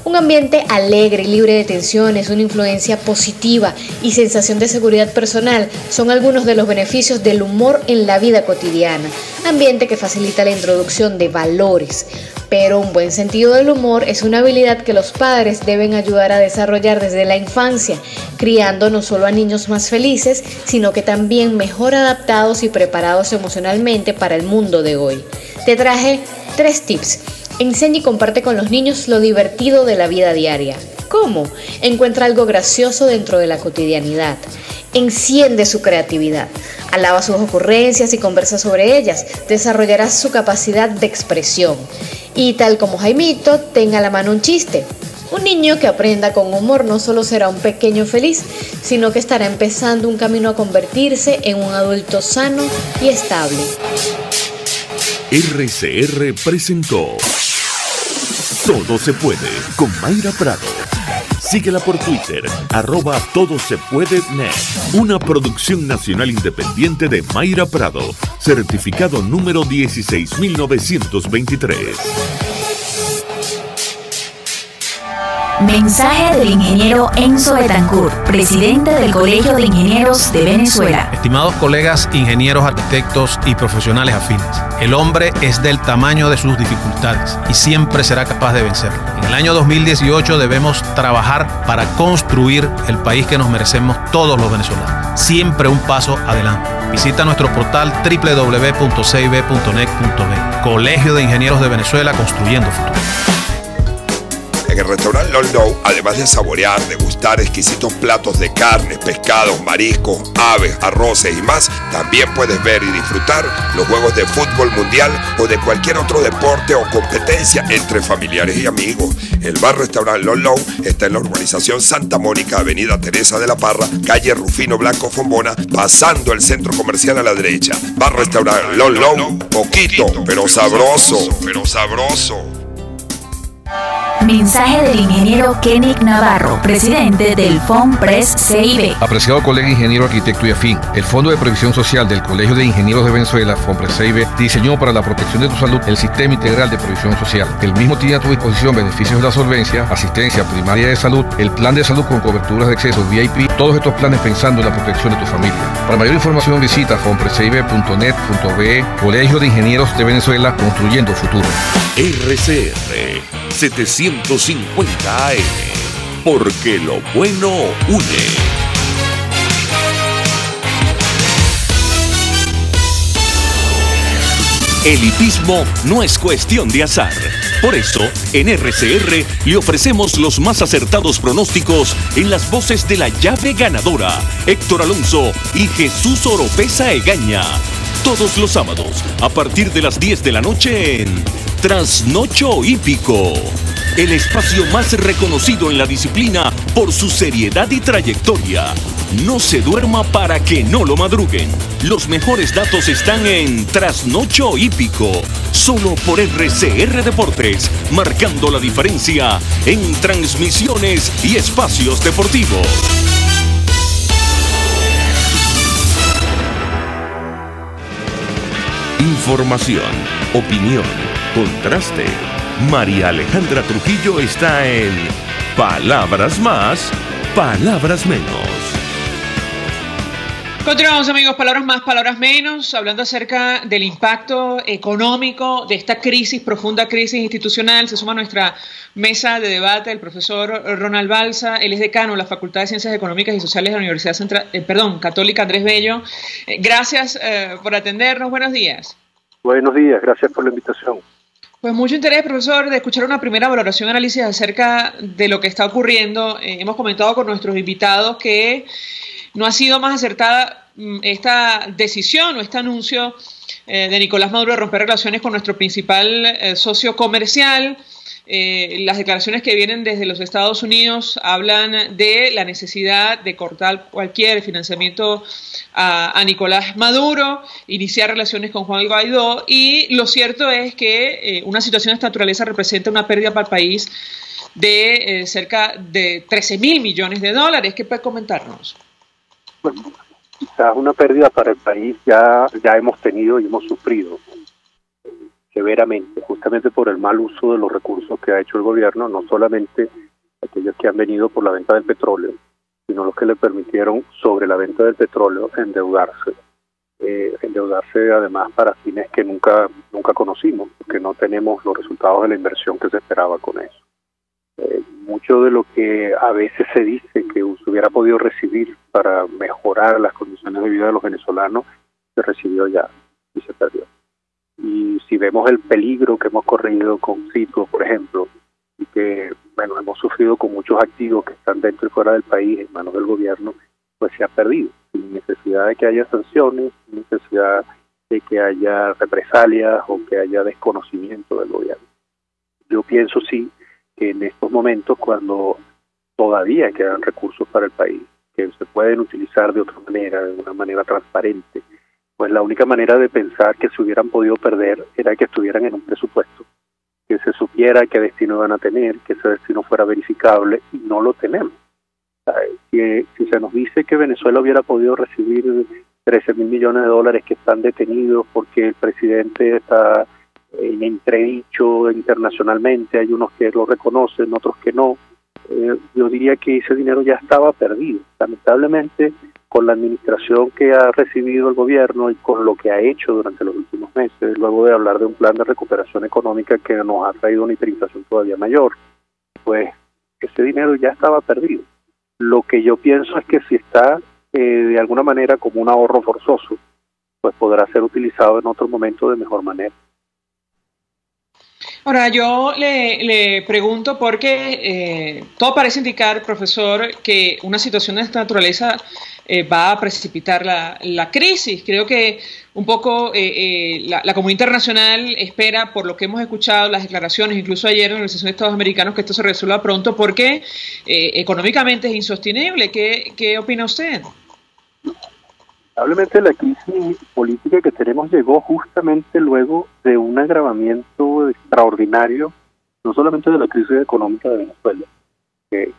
Un ambiente alegre y libre de tensiones, una influencia positiva y sensación de seguridad personal son algunos de los beneficios del humor en la vida cotidiana. Ambiente que facilita la introducción de valores. Pero un buen sentido del humor es una habilidad que los padres deben ayudar a desarrollar desde la infancia, criando no solo a niños más felices, sino que también mejor adaptados y preparados emocionalmente para el mundo de hoy. Te traje 3 tips. Enseña y comparte con los niños lo divertido de la vida diaria. ¿Cómo? Encuentra algo gracioso dentro de la cotidianidad. Enciende su creatividad. Alaba sus ocurrencias y conversa sobre ellas. Desarrollarás su capacidad de expresión. Y tal como Jaimito, tenga a la mano un chiste. Un niño que aprenda con humor no solo será un pequeño feliz, sino que estará empezando un camino a convertirse en un adulto sano y estable. RCR presentó Todo se puede con Mayra Prado. Síguela por Twitter, @todosepuedenet. Una producción nacional independiente de Mayra Prado, certificado número 16923. Mensaje del ingeniero Enzo Betancourt, presidente del Colegio de Ingenieros de Venezuela. Estimados colegas, ingenieros, arquitectos y profesionales afines, el hombre es del tamaño de sus dificultades y siempre será capaz de vencerlo. En el año 2018 debemos trabajar para construir el país que nos merecemos todos los venezolanos. Siempre un paso adelante. Visita nuestro portal www.cib.net.be. Colegio de Ingenieros de Venezuela, construyendo futuro. el restaurante Lolo, además de saborear, degustar exquisitos platos de carnes, pescados, mariscos, aves, arroces y más, también puedes ver y disfrutar los juegos de fútbol mundial o de cualquier otro deporte o competencia entre familiares y amigos. El bar restaurante Lolo está en la urbanización Santa Mónica, avenida Teresa de la Parra, calle Rufino Blanco Fombona, pasando el centro comercial a la derecha. Bar restaurante Lolo, poquito, pero sabroso, Mensaje del ingeniero Kenick Navarro, presidente del FOMPRES CIB. Apreciado colega ingeniero, arquitecto y afín, el Fondo de Previsión Social del Colegio de Ingenieros de Venezuela, FOMPRES CIB, diseñó para la protección de tu salud el Sistema Integral de Previsión Social. El mismo tiene a tu disposición beneficios de la solvencia, asistencia primaria de salud, el plan de salud con coberturas de acceso VIP, todos estos planes pensando en la protección de tu familia. Para mayor información visita fomprescib.net.be. Colegio de Ingenieros de Venezuela, construyendo futuro. RCR 750 AM, porque lo bueno une. El hipismo no es cuestión de azar. Por eso, en RCR le ofrecemos los más acertados pronósticos en las voces de la llave ganadora, Héctor Alonso y Jesús Oropesa Egaña. Todos los sábados, a partir de las 10 de la noche en Trasnocho Hípico, el espacio más reconocido en la disciplina por su seriedad y trayectoria. No se duerma para que no lo madruguen. Los mejores datos están en Trasnocho Hípico, solo por RCR Deportes, marcando la diferencia en transmisiones y espacios deportivos. Información, opinión, contraste. María Alejandra Trujillo está en Palabras Más, Palabras Menos. Continuamos, amigos, palabras más, palabras menos, hablando acerca del impacto económico de esta crisis, profunda crisis institucional. Se suma a nuestra mesa de debate el profesor Ronald Balsa. Él es decano de la Facultad de Ciencias Económicas y Sociales de la Universidad Católica Andrés Bello. Gracias por atendernos. Buenos días. Buenos días, gracias por la invitación. Pues mucho interés, profesor, de escuchar una primera valoración, análisis acerca de lo que está ocurriendo. Hemos comentado con nuestros invitados que no ha sido más acertada esta decisión o este anuncio de Nicolás Maduro de romper relaciones con nuestro principal socio comercial. Las declaraciones que vienen desde los Estados Unidos hablan de la necesidad de cortar cualquier financiamiento a Nicolás Maduro, iniciar relaciones con Juan Guaidó, y lo cierto es que una situación de esta naturaleza representa una pérdida para el país de cerca de 13.000 millones de dólares. ¿Qué puede comentarnos? Bueno, quizás una pérdida para el país ya hemos tenido y hemos sufrido severamente, justamente por el mal uso de los recursos que ha hecho el gobierno, no solamente aquellos que han venido por la venta del petróleo, sino los que le permitieron sobre la venta del petróleo endeudarse además para fines que nunca conocimos, porque no tenemos los resultados de la inversión que se esperaba con eso. Mucho de lo que a veces se dice que se hubiera podido recibir para mejorar las condiciones de vida de los venezolanos, se recibió ya y se perdió. Y si vemos el peligro que hemos corrido con Citgo, por ejemplo, y que hemos sufrido con muchos activos que están dentro y fuera del país en manos del gobierno, pues se ha perdido, sin necesidad de que haya sanciones, sin necesidad de que haya represalias o que haya desconocimiento del gobierno. Yo pienso sí que en estos momentos, cuando todavía quedan recursos para el país, que se pueden utilizar de otra manera, de una manera transparente, pues la única manera de pensar que se hubieran podido perder era que estuvieran en un presupuesto, que se supiera qué destino iban a tener, que ese destino fuera verificable, y no lo tenemos. Si se nos dice que Venezuela hubiera podido recibir 13.000 millones de dólares que están detenidos porque el presidente está en entredicho internacionalmente, hay unos que lo reconocen, otros que no, yo diría que ese dinero ya estaba perdido. Lamentablemente, con la administración que ha recibido el gobierno y con lo que ha hecho durante los últimos meses, luego de hablar de un plan de recuperación económica que nos ha traído una hiperinflación todavía mayor, pues ese dinero ya estaba perdido. Lo que yo pienso es que si está de alguna manera como un ahorro forzoso, pues podrá ser utilizado en otro momento de mejor manera. Ahora, yo le pregunto porque todo parece indicar, profesor, que una situación de esta naturaleza va a precipitar la crisis. Creo que un poco la comunidad internacional espera, por lo que hemos escuchado, las declaraciones, incluso ayer en la Organización de Estados Americanos, que esto se resuelva pronto porque económicamente es insostenible. ¿Qué opina usted? Probablemente la crisis política que tenemos llegó justamente luego de un agravamiento extraordinario, no solamente de la crisis económica de Venezuela, que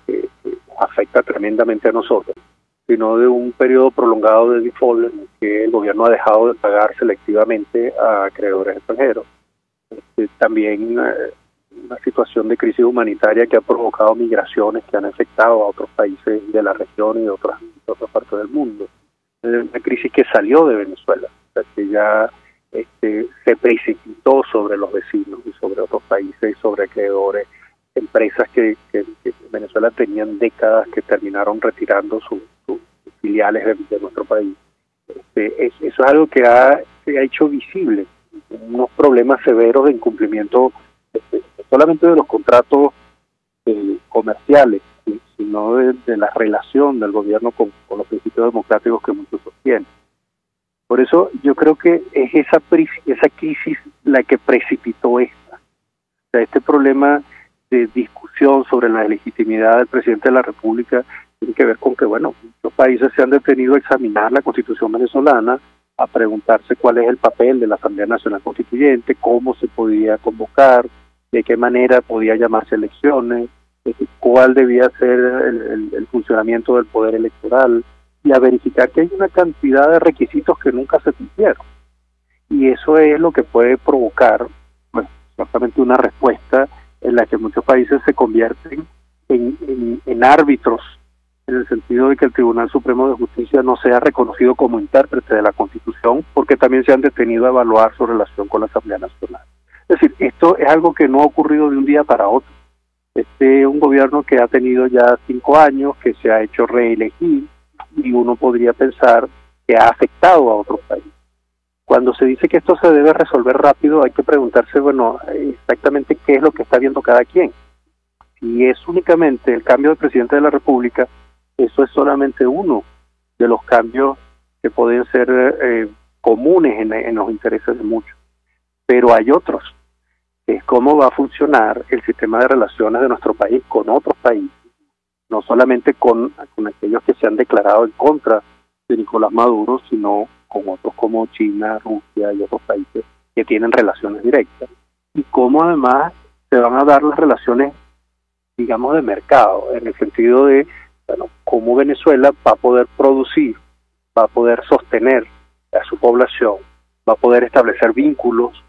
afecta tremendamente a nosotros, sino de un periodo prolongado de default en el que el gobierno ha dejado de pagar selectivamente a acreedores extranjeros. También una situación de crisis humanitaria que ha provocado migraciones que han afectado a otros países de la región y de otras partes del mundo. Una crisis que salió de Venezuela, o sea, que ya se precipitó sobre los vecinos y sobre otros países y sobre acreedores, empresas que Venezuela tenían décadas que terminaron retirando sus filiales de nuestro país. Eso es algo que se ha hecho visible, unos problemas severos de incumplimiento no solamente de los contratos comerciales, sino de la relación del gobierno con los principios democráticos que muchos sostienen. Por eso yo creo que es esa crisis la que precipitó esta. O sea, este problema de discusión sobre la legitimidad del presidente de la República tiene que ver con que, bueno, muchos países se han detenido a examinar la Constitución venezolana, a preguntarse cuál es el papel de la Asamblea Nacional Constituyente, cómo se podía convocar, de qué manera podía llamarse elecciones, cuál debía ser el funcionamiento del poder electoral, y a verificar que hay una cantidad de requisitos que nunca se cumplieron. Y eso es lo que puede provocar, pues, exactamente una respuesta en la que muchos países se convierten en árbitros, en el sentido de que el Tribunal Supremo de Justicia no sea reconocido como intérprete de la Constitución, porque también se han detenido a evaluar su relación con la Asamblea Nacional. Es decir, esto es algo que no ha ocurrido de un día para otro. Un gobierno que ha tenido ya 5 años, que se ha hecho reelegir, y uno podría pensar que ha afectado a otros países. Cuando se dice que esto se debe resolver rápido, hay que preguntarse, bueno, exactamente qué es lo que está viendo cada quien. Si es únicamente el cambio de presidente de la República, eso es solamente uno de los cambios que pueden ser comunes en los intereses de muchos. Pero hay otros, que es cómo va a funcionar el sistema de relaciones de nuestro país con otros países, no solamente con aquellos que se han declarado en contra de Nicolás Maduro, sino con otros como China, Rusia y otros países que tienen relaciones directas, y cómo además se van a dar las relaciones, digamos, de mercado, en el sentido de, bueno, cómo Venezuela va a poder producir, va a poder sostener a su población, va a poder establecer vínculos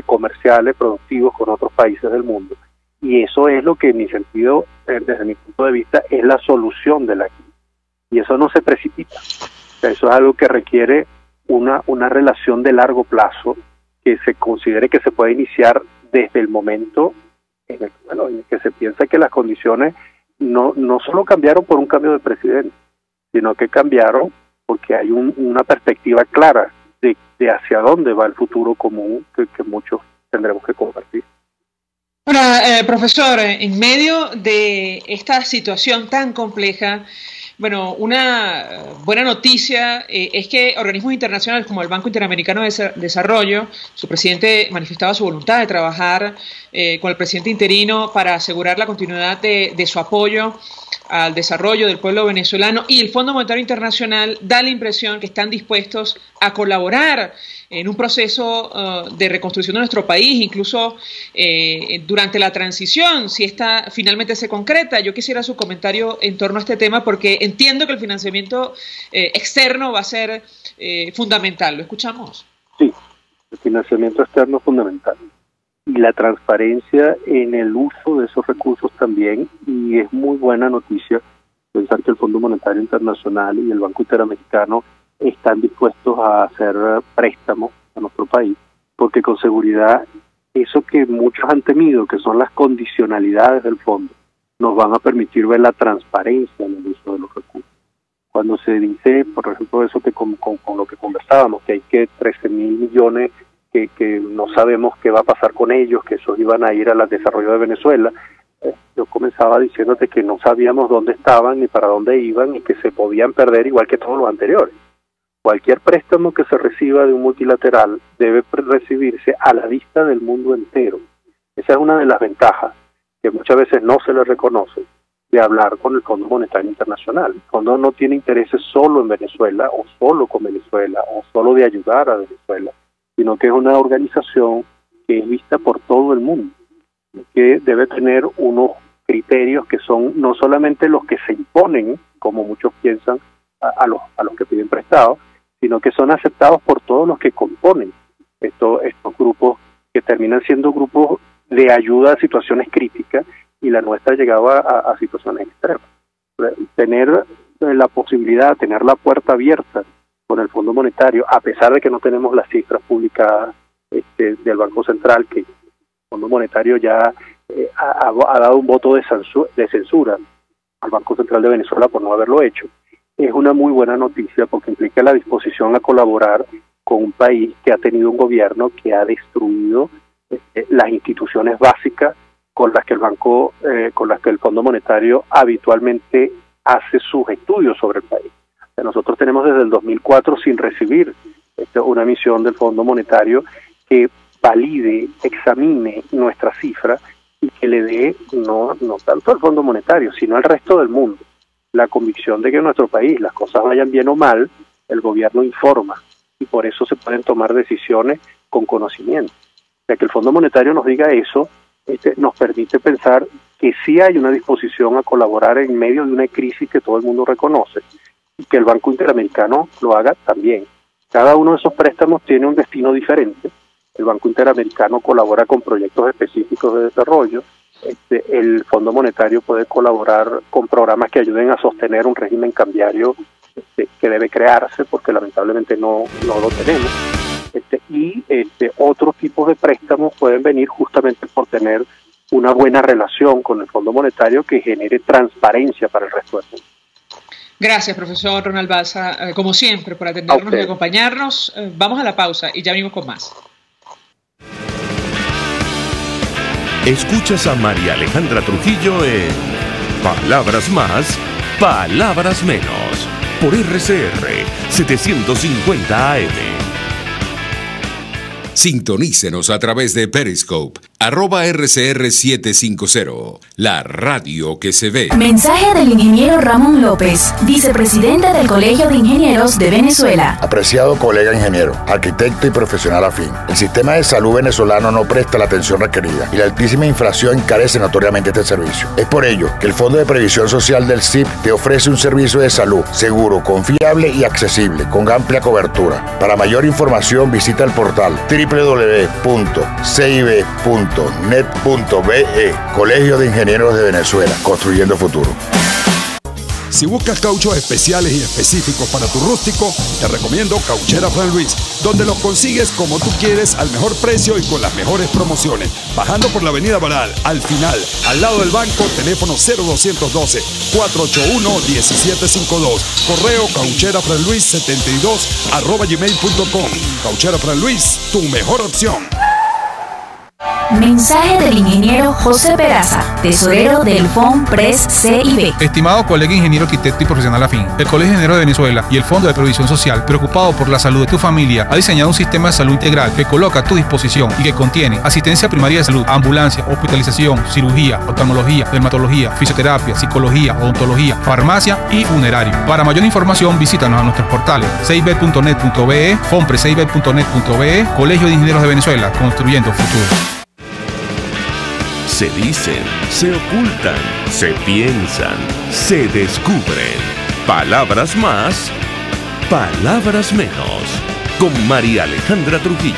comerciales, productivos con otros países del mundo. Y eso es lo que, en mi sentido, desde mi punto de vista, es la solución de la crisis. Y eso no se precipita. O sea, eso es algo que requiere una relación de largo plazo, que se considere que se puede iniciar desde el momento en el que se piensa que las condiciones no solo cambiaron por un cambio de presidente, sino que cambiaron porque hay una perspectiva clara de hacia dónde va el futuro común que muchos tendremos que compartir. Ahora, profesor, en medio de esta situación tan compleja, bueno, una buena noticia es que organismos internacionales como el Banco Interamericano de Desarrollo, su presidente manifestaba su voluntad de trabajar con el presidente interino para asegurar la continuidad de su apoyo al desarrollo del pueblo venezolano, y el Fondo Monetario Internacional da la impresión que están dispuestos a colaborar en un proceso de reconstrucción de nuestro país, incluso durante la transición, si esta finalmente se concreta. Yo quisiera su comentario en torno a este tema, porque entiendo que el financiamiento externo va a ser fundamental. ¿Lo escuchamos? Sí, el financiamiento externo es fundamental. Y la transparencia en el uso de esos recursos también, y es muy buena noticia pensar que el Fondo Monetario Internacional y el Banco Interamericano están dispuestos a hacer préstamos a nuestro país, porque con seguridad eso que muchos han temido, que son las condicionalidades del fondo, nos van a permitir ver la transparencia en el uso de los recursos. Cuando se dice, por ejemplo, eso que con lo que conversábamos, que hay que 13.000 millones que no sabemos qué va a pasar con ellos, que esos iban a ir al desarrollo de Venezuela. Yo comenzaba diciéndote que no sabíamos dónde estaban ni para dónde iban y que se podían perder igual que todos los anteriores. Cualquier préstamo que se reciba de un multilateral debe recibirse a la vista del mundo entero. Esa es una de las ventajas que muchas veces no se le reconoce de hablar con el Fondo Monetario Internacional. El fondo no tiene intereses solo en Venezuela o solo con Venezuela o solo de ayudar a Venezuela, sino que es una organización que es vista por todo el mundo, que debe tener unos criterios que son no solamente los que se imponen, como muchos piensan, a los que piden prestado, sino que son aceptados por todos los que componen estos grupos, que terminan siendo grupos de ayuda a situaciones críticas, y la nuestra llegaba a situaciones extremas. Tener la posibilidad, tener la puerta abierta con el Fondo Monetario, a pesar de que no tenemos las cifras publicadas del Banco Central, que el Fondo Monetario ya ha dado un voto de censura al Banco Central de Venezuela por no haberlo hecho, es una muy buena noticia, porque implica la disposición a colaborar con un país que ha tenido un gobierno que ha destruido las instituciones básicas con las que el Fondo Monetario habitualmente hace sus estudios sobre el país. O sea, nosotros tenemos desde el 2004 sin recibir una misión del Fondo Monetario que valide, examine nuestra cifra y que le dé, no tanto al Fondo Monetario, sino al resto del mundo, la convicción de que en nuestro país las cosas vayan bien o mal, el gobierno informa, y por eso se pueden tomar decisiones con conocimiento. O sea, que el Fondo Monetario nos diga eso, nos permite pensar que sí hay una disposición a colaborar en medio de una crisis que todo el mundo reconoce, y que el Banco Interamericano lo haga también. Cada uno de esos préstamos tiene un destino diferente. El Banco Interamericano colabora con proyectos específicos de desarrollo. El Fondo Monetario puede colaborar con programas que ayuden a sostener un régimen cambiario que debe crearse, porque lamentablemente no lo tenemos. Otros tipos de préstamos pueden venir justamente por tener una buena relación con el Fondo Monetario que genere transparencia para el resto del mundo. Gracias, profesor Ronald Balsa, como siempre, por atendernos y acompañarnos. Vamos a la pausa y ya venimos con más. Escuchas a María Alejandra Trujillo en Palabras Más, Palabras Menos, por RCR 750 AM. Sintonícenos a través de Periscope, @RCR750, la radio que se ve. Mensaje del ingeniero Ramón López, vicepresidente del Colegio de Ingenieros de Venezuela. Apreciado colega ingeniero, arquitecto y profesional afín, el sistema de salud venezolano no presta la atención requerida y la altísima inflación encarece notoriamente este servicio. Es por ello que el Fondo de Previsión Social del CIP te ofrece un servicio de salud seguro, confiable y accesible, con amplia cobertura. Para mayor información visita el portal www.cib.net.be, Colegio de Ingenieros de Venezuela, construyendo futuro. Si buscas cauchos especiales y específicos para tu rústico, te recomiendo Cauchera Fran Luis, donde los consigues como tú quieres, al mejor precio y con las mejores promociones. Bajando por la avenida Baral, al final, al lado del banco, teléfono 0212-481-1752. Correo caucherafranluis72@gmail.com. Cauchera Fran Luis, tu mejor opción. Mensaje del ingeniero José Peraza, tesorero del FONPRES CIB. Estimado colega ingeniero, arquitecto y profesional afín, el Colegio de Ingenieros de Venezuela y el Fondo de Previsión Social, preocupado por la salud de tu familia, ha diseñado un sistema de salud integral que coloca a tu disposición y que contiene asistencia primaria de salud, ambulancia, hospitalización, cirugía, oftalmología, dermatología, fisioterapia, psicología, odontología, farmacia y funerario. Para mayor información, visítanos a nuestros portales cib.net.be, fonprescib.net.be, Colegio de Ingenieros de Venezuela, construyendo futuro. Se dicen, se ocultan, se piensan, se descubren. Palabras más, palabras menos. Con María Alejandra Trujillo.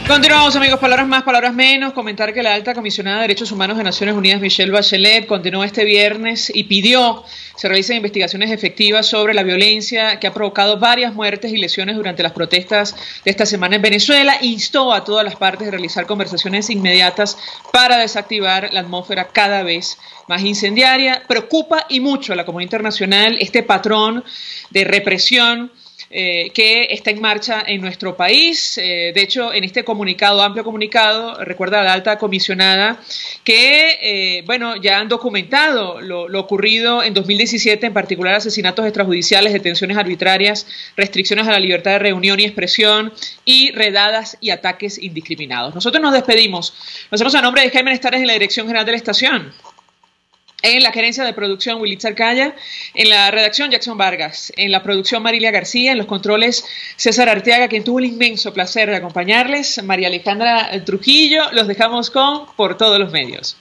Continuamos, amigos. Palabras más, palabras menos. Comentar que la alta comisionada de Derechos Humanos de Naciones Unidas, Michelle Bachelet, continuó este viernes y pidió se realicen investigaciones efectivas sobre la violencia que ha provocado varias muertes y lesiones durante las protestas de esta semana en Venezuela. Instó a todas las partes a realizar conversaciones inmediatas para desactivar la atmósfera cada vez más incendiaria. Preocupa y mucho a la comunidad internacional este patrón de represión que está en marcha en nuestro país. De hecho, en este comunicado, amplio comunicado, recuerda la alta comisionada que, ya han documentado lo ocurrido en 2017, en particular asesinatos extrajudiciales, detenciones arbitrarias, restricciones a la libertad de reunión y expresión y redadas y ataques indiscriminados. Nosotros nos despedimos. Nos vemos a nombre de Jaime Estares en la dirección general de la estación. En la gerencia de producción, Wilitza Arcaya. En la redacción, Jackson Vargas. En la producción, Marilia García. En los controles, César Arteaga, quien tuvo el inmenso placer de acompañarles. María Alejandra Trujillo. Los dejamos con Por Todos los Medios.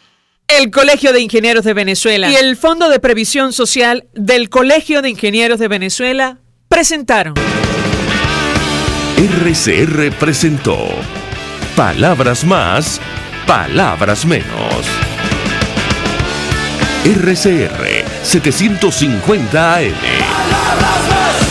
El Colegio de Ingenieros de Venezuela y el Fondo de Previsión Social del Colegio de Ingenieros de Venezuela presentaron. RCR presentó Palabras Más, Palabras Menos. RCR 750 AM.